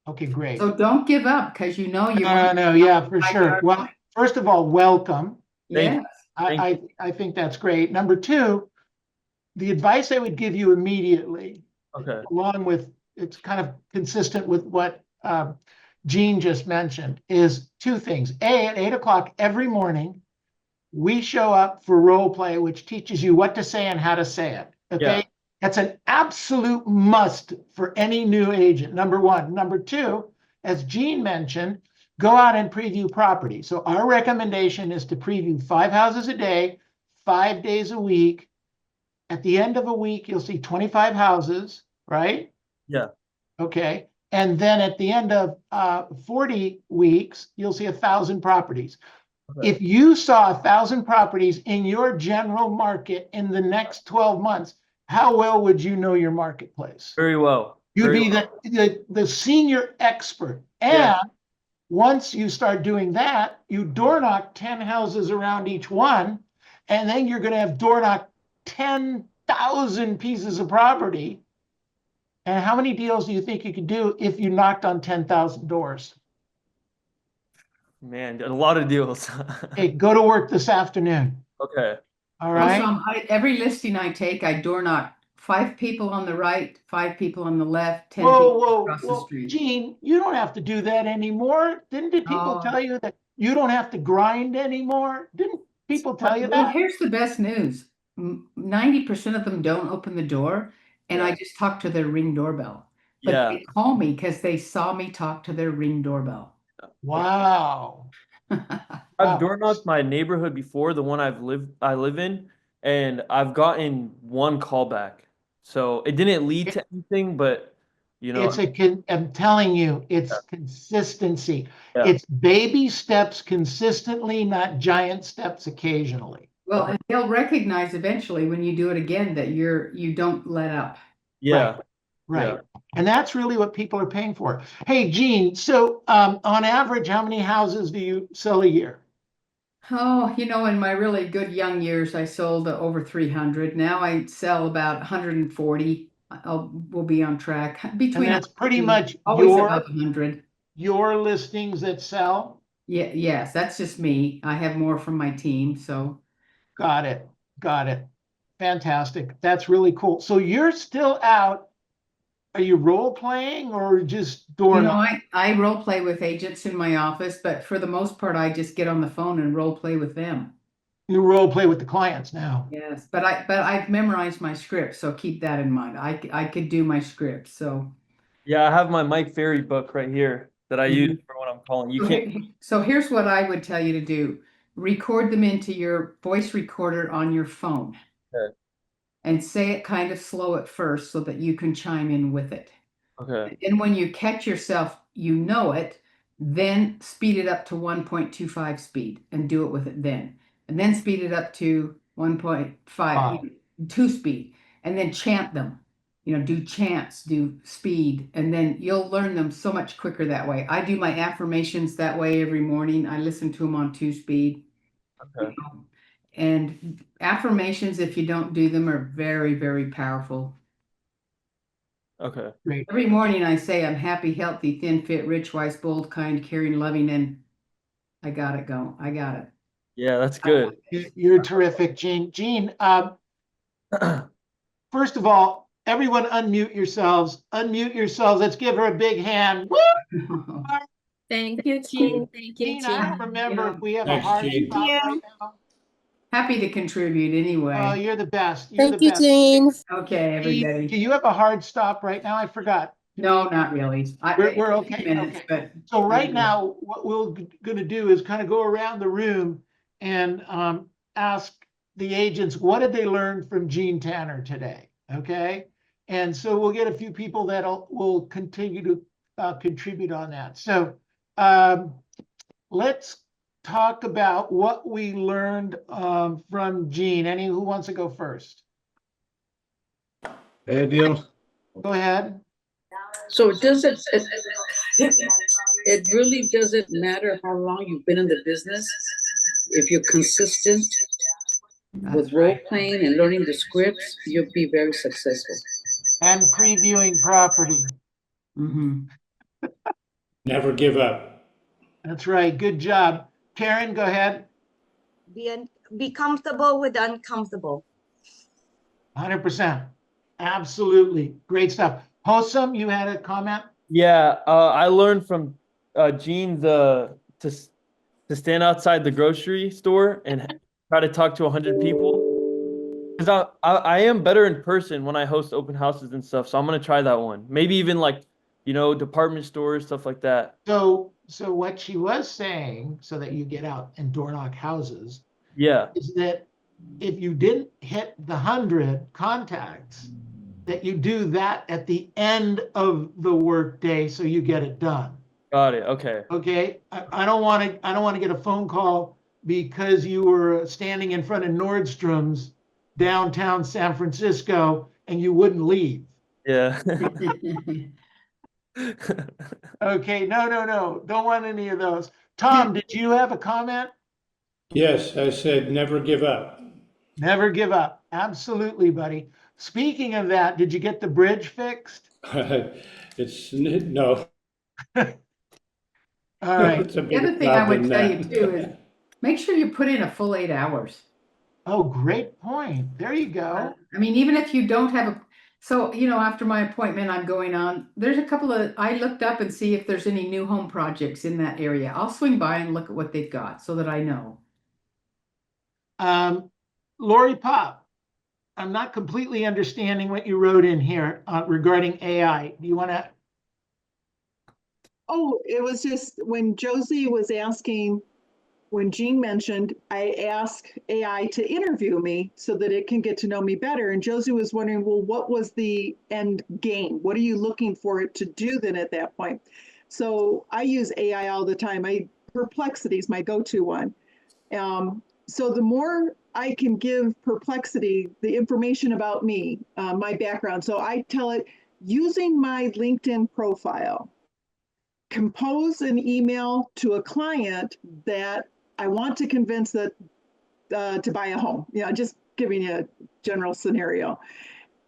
Okay, great. So don't give up because you know you want No, yeah, for sure. yard Well, line. first of all, welcome. Thank Yes. I think that's great. Number two, the advice I would give you immediately, Okay. along with, it's kind of consistent with what Gene just mentioned, is two things. A, at 8 o'clock every morning, we show up for role play, which teaches you what to say and how to say it. Okay. Yeah. That's an absolute must for any new agent, number one. Number two, as Gene mentioned, go out and preview property. So our recommendation is to preview 5 houses a day, 5 days a week. At the end of a week, you'll see 25 houses, right? Yeah. Okay. And then at the end of 40 weeks, you'll see 1,000 properties. Okay. If you saw 1,000 properties in your general market in the next 12 months, how well would you know your marketplace? Very well. You'd Very be well. the senior expert. And Yeah. once you start doing that, you door knock 10 houses around each one, and then you're going to have door knock 10,000 pieces of property. And how many deals do you think you could do if you knocked on 10,000 doors? Man, a lot of deals. Hey, go to work this afternoon. Okay. All right. Also, every listing I take, I door knock 5 people on the right, 5 people on the left, 10 Whoa, people whoa, across the whoa, street. Gene, you don't have to do that anymore. Didn't the people Oh. tell you that you don't have to grind anymore? Didn't people tell you Well, that? here's the best news. 90% of them don't open the door, and Yeah. I just talk to their Ring doorbell. But Yeah. they call me because they saw me talk to their Ring doorbell. Wow. I've door knocked my neighborhood before, the one I live in, and I've gotten one callback. So it didn't lead to anything, but you know, I'm telling you, it's consistency. Yeah. It's baby steps consistently, not giant steps occasionally. Well, and they'll recognize eventually when you do it again that you don't let up. yeah. Right. Yeah. And that's really what people are paying for. Hey, Gene, so on average, how many houses do you sell a year? Oh, in my really good young years, I sold over 300. Now I sell about 140. We'll be on track And between that's pretty much always above 100. your listings that sell? Yeah, yes, that's just me. I have more from my team, so Got it. Got it. Fantastic. That's really cool. So you're still out. Are you role playing or just door knocking? I role play with agents in my office, but for the most part, I just get on the phone and role play with them. You role play with the clients now. Yes, but I've memorized my script, so keep that in mind. I could do my script, so. Yeah, I have my Mike Ferry book right here that I use Mhm. for when I'm calling. You So can't. So here's what I would tell you to do. Record them into your voice recorder on your phone. Okay. And say it kind of slow at first so that you can chime in with it. Okay. And when you catch yourself, you know it, then speed it up to 1.25 speed and do it with it then. And then speed it up to 1.5, 2 speed, and then chant them. Do chants, do speed, and then you'll learn them so much quicker that way. I do my affirmations that way every morning. I listen to them on 2 speed. Okay. And affirmations, if you don't do them, are very, very powerful. Okay. Great. Every morning I say I'm happy, healthy, thin, fit, rich, wise, bold, kind, caring, loving, and I got it going. I got it. Yeah, that's good. You're terrific, Gene. Gene, first of all, Everyone unmute yourselves. Unmute yourselves. Let's give her a big hand. Woo! Thank you, Jean. Thank you, Jean, I don't Jean. remember if we have a Thanks, hard Jean. stop Thank right now. Happy to contribute anyway. Oh, you're the best. You're the Thank you, best. Jean. Okay, Jean, everybody. do you have a hard stop right now? I forgot. No, not really. We're 15 okay. minutes, Okay. but So right now, what we're going to do is kind of go around the room and ask the agents, what did they learn from Jean Tanner today? Okay. And so we'll get a few people that will continue to contribute on that. So let's talk about what we learned from Jean. Any who wants to go first? Neil? Go ahead. So it really doesn't matter how long you've been in the business. If you're consistent with role playing and learning the scripts, you'll be very successful. And previewing property. Mhm. Never give up. That's right. Good job. Karen, go ahead. Be comfortable with the uncomfortable. 100%. Absolutely. Great stuff. Hosam, you had a comment? Yeah, I learned from Gene to stand outside the grocery store and try to talk to 100 people. Because I am better in person when I host open houses and stuff. So I'm gonna try that one. Maybe even like, department stores, stuff like that. So what she was saying, so that you get out and door knock houses, Yeah, is that if you didn't hit the 100 contacts, that you do that at the end of the workday so you get it done. got it. Okay. Okay. I don't want to get a phone call because you were standing in front of Nordstrom's downtown San Francisco and you wouldn't leave. Yeah. Okay. No. Don't want any of those. Tom, did you have a comment? Yes, I said never give up. Never give up. Absolutely, buddy. Speaking of that, did you get the bridge fixed? No. All right. It's a The bigger other thing I job would than tell you that. too is make sure you put in a full 8 hours. Oh, great point. There you go. I mean, even if you don't have after my appointment, I'm going on. There's a couple I looked up and see if there's any new home projects in that area. I'll swing by and look at what they've got so that I know. Lori Pop, I'm not completely understanding what you wrote in here regarding AI. Do you want to? Oh, it was just when Josie was asking, when Jean mentioned, I asked AI to interview me so that it can get to know me better. And Josie was wondering, well, what was the end game? What are you looking for it to do then at that point? So I use AI all the time. Perplexity is my go-to one. So the more I can give Perplexity the information about me, my background. So I tell it, using my LinkedIn profile, compose an email to a client that I want to convince that to buy a home. Just giving you a general scenario.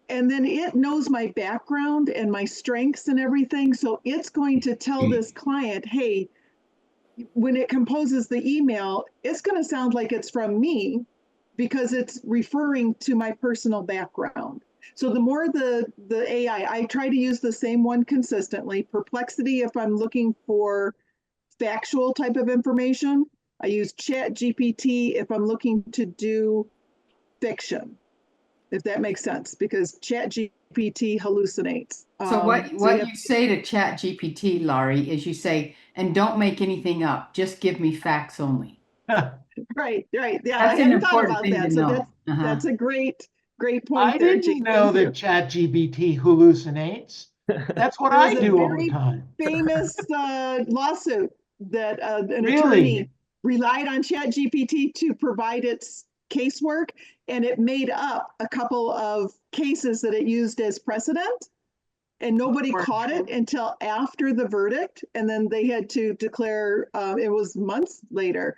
And then it knows my background and my strengths and everything. So it's going to tell this client, hey, when it composes the email, it's going to sound like it's from me because it's referring to my personal background. So the more the AI, I try to use the same one consistently. Perplexity, if I'm looking for factual type of information, I use Chat GPT if I'm looking to do fiction, if that makes sense, because Chat GPT hallucinates. So what you say to Chat GPT, Laurie, is you say, and don't make anything up, just give me facts only. Right. Yeah, That's I an hadn't thought important about thing that. to So know. that's a great point I there, didn't Jake. know Thank you. that ChatGPT hallucinates. That's what There was I a do all the very time. famous lawsuit that an Really? attorney relied on ChatGPT to provide its casework, and it made up a couple of cases that it used as precedent, and nobody Weren't caught it true. until after the verdict, and then they had to declare, it was months later,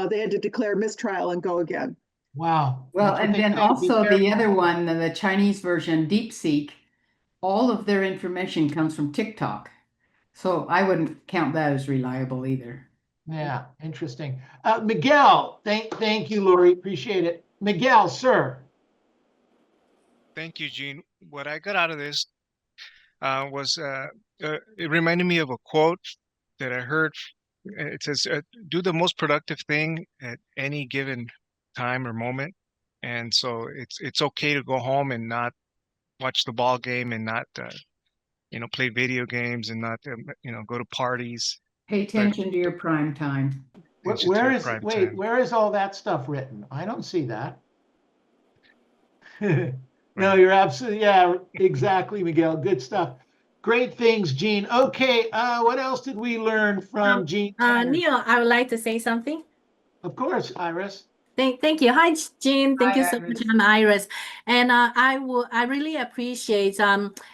they had to declare mistrial and go again. Wow. Well, That's what and they then say. Be also the careful. other one, the Chinese version, DeepSeek, all of their information comes from TikTok. So I wouldn't count that as reliable either. Yeah, interesting. Miguel, thank you, Lori. Appreciate it. Miguel, sir. Thank you, Gene. what I got out of this was it reminded me of a quote that I heard. It says, "Do the most productive thing at any given time or moment." And so it's okay to go home and not watch the ball game and not play video games and not go to parties. Pay attention to your prime time. Attention to Where your is, prime wait, time. where is all that stuff written? I don't see that. No, Right. you're absolutely, yeah, exactly, Miguel. Good stuff. Great things, Gene. Okay, what else did we learn from Gene Tanner? Neil, I would like to say something. Of course, Iris. Thank you. Hi, Jean. Thank Hi, you so much. Iris. I'm Iris, and I really appreciate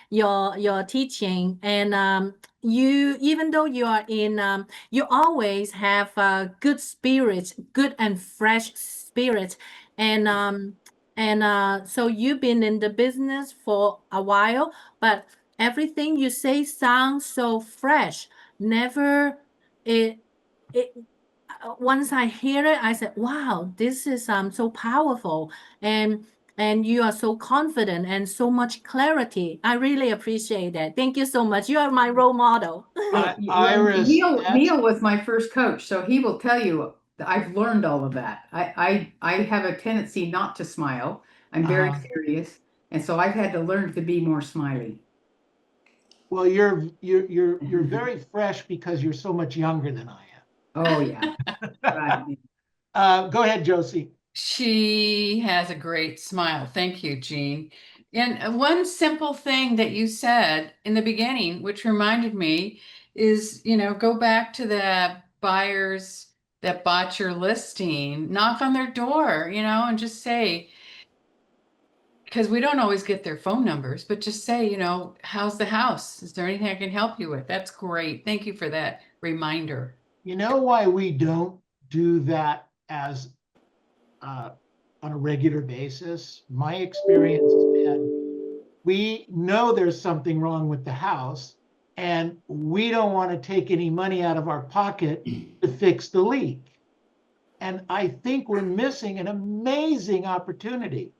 your teaching, and you, even though you are in you always have good spirits, good and fresh spirit, and so you've been in the business for a while, but everything you say sounds so fresh. Never it once I hear it, I said, "Wow, this is so powerful," and you are so confident and so much clarity. I really appreciate that. Thank you so much. You are my role model. Well, Iris, Neil was my first coach, so he will tell you I've learned all of that. I have a tendency not to smile. I'm very serious, and so I've had to learn to be more smiley. well, you're very fresh because you're so much younger than I Oh yeah, right. am. Go ahead, Josie. She has a great smile. Thank you, Jean. And one simple thing that you said in the beginning, which reminded me, is, go back to the buyers that bought your listing, knock on their door, and just say, because we don't always get their phone numbers, but just say, how's the house? Is there anything I can help you with? That's great. Thank you for that reminder. You know why we don't do that as on a regular basis? My experience has been we know there's something wrong with the house, and we don't want to take any money out of our pocket to fix the leak. And I think we're missing an amazing opportunity.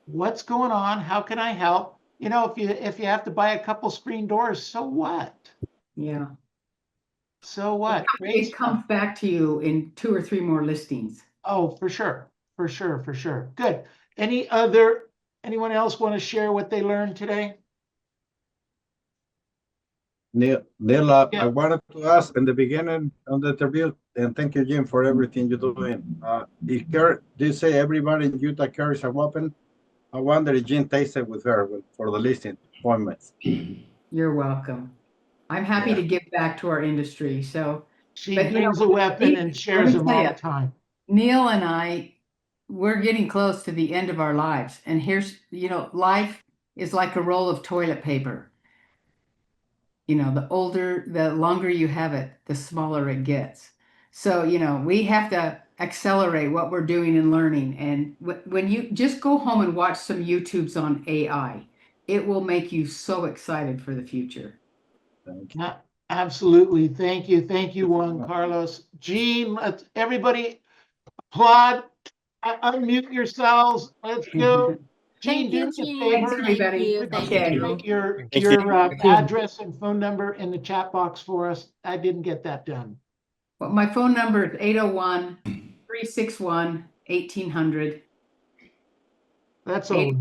What's going on? How can I help? If you have to buy a couple screen doors, so what? Yeah. So what? Great It stuff. comes back to you in 2 or 3 more listings. Oh, for sure. For sure. For sure. Good. Anyone else want to share what they learned today? Neil, Yeah. I wanted to ask in the beginning of the interview, and thank you, Jim, for everything you're doing. Do you say everybody in Utah carries a weapon? I wonder if Jim takes it with her for the listing appointments. You're welcome. I'm happy Yeah. to give back to our industry. So, She but brings a weapon and shares them all the time. Neil and I, we're getting close to the end of our lives. And here's, life is like a roll of toilet paper. The longer you have it, the smaller it gets. So, we have to accelerate what we're doing and learning. And when you just go home and watch some YouTubes on AI, it will make you so excited for the future. Thank you. Yeah, absolutely. Thank you. Thank you, Juan Carlos. Gene, let's everybody applaud. Unmute yourselves. Let's go. Gene, Thank do you, me a Jean. favor. Thanks, everybody. Thank Okay. you. Put your Thank you. address and phone number in the chat box for us. I didn't get that done. Well, my phone number is 801-361-1800. That's all.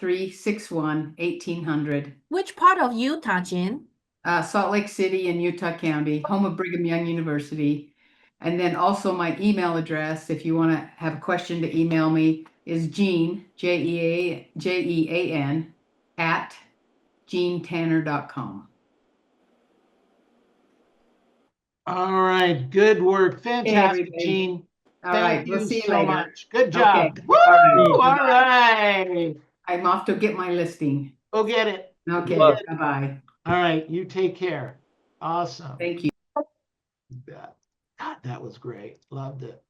801-361-1800. Which part of Utah, Jean? Salt Lake City in Utah County, home of Brigham Young University. And then also my email address, if you want to have a question to email me, is Jean, Jean, at jeantanner.com. All right. Good work. Fantastic, everybody. Gene. All right, Thank we'll you see you so later. much. Good job. Okay. Woo! All right. All Bye-bye. right. I'm off to get my listing. Go get it. Okay, Go get it. bye-bye. All right. You take care. Awesome. Thank you. God, that was great. Loved it.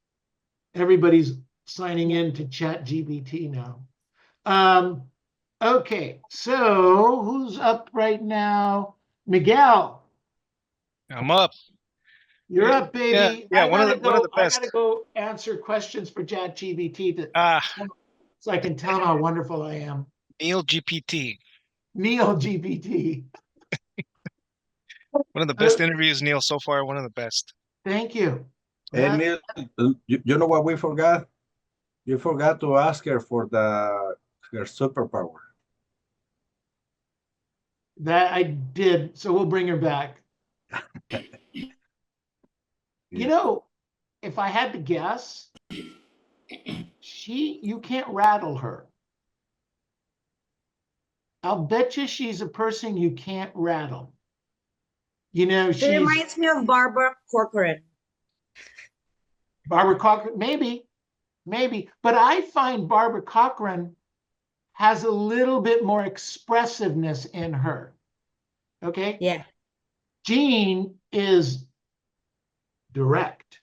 Everybody's signing in to ChatGPT now. Okay, so who's up right now? Miguel, I'm up. you're up, baby. Yeah, I one of the gotta best. go answer questions for ChatGPT Ah, so I can tell how wonderful I am. Neil GPT. Neil GPT. One of the best interviews, Neil, so far. One of the best. Thank you. And Neil, you know what we forgot? You forgot to ask her for her superpower. That I did. So we'll bring her back. You know, if I had to guess, you can't rattle her. I'll bet you she's a person you can't rattle. You know, She reminds me of Barbara Corcoran. Barbara Cochran, maybe. But I find Barbara Cochran has a little bit more expressiveness in her. Okay? Yeah. Jean is direct.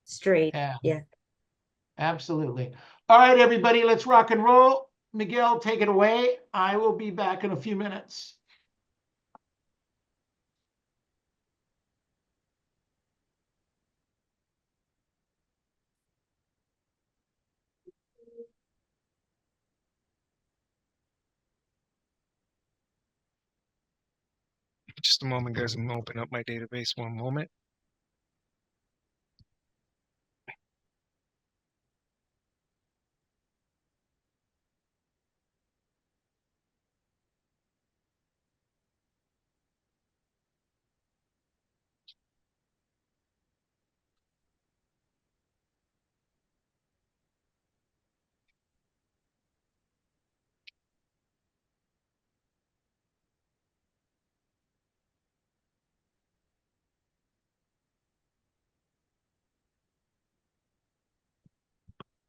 Straight. Yeah. Yeah. Absolutely. All right, everybody, let's rock and roll. Miguel, take it away. I will be back in a few minutes. Just a moment, guys. I'm gonna open up my database. One moment.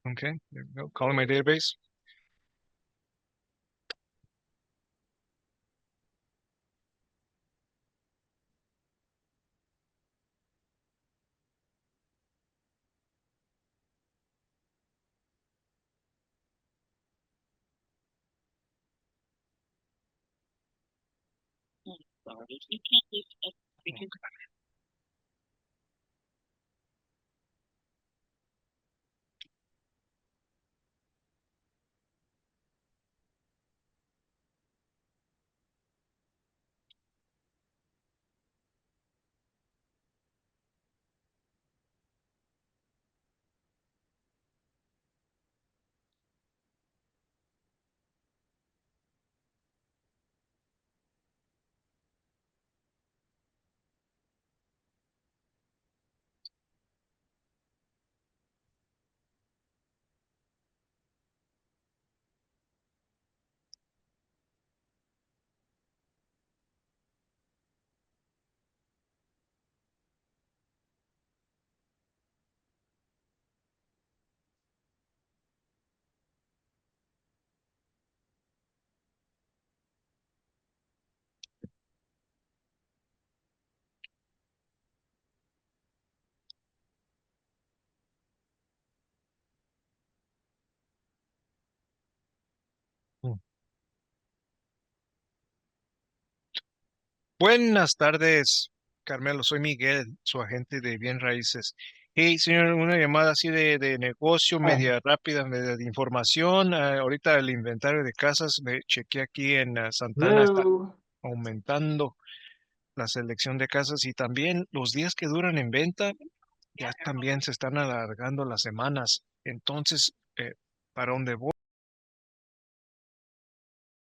Okay, there we go. Calling my database. Buenas tardes, Carmelo. Soy Miguel, su agente de bien raíces. Hey, señor, una llamada así de negocio, media rápida, media de información. Ahorita el inventario de casas, me chequeé aquí en Santana, está aumentando la selección de casas y también los días que duran en venta, ya también se están alargando las semanas. Entonces, para donde voy.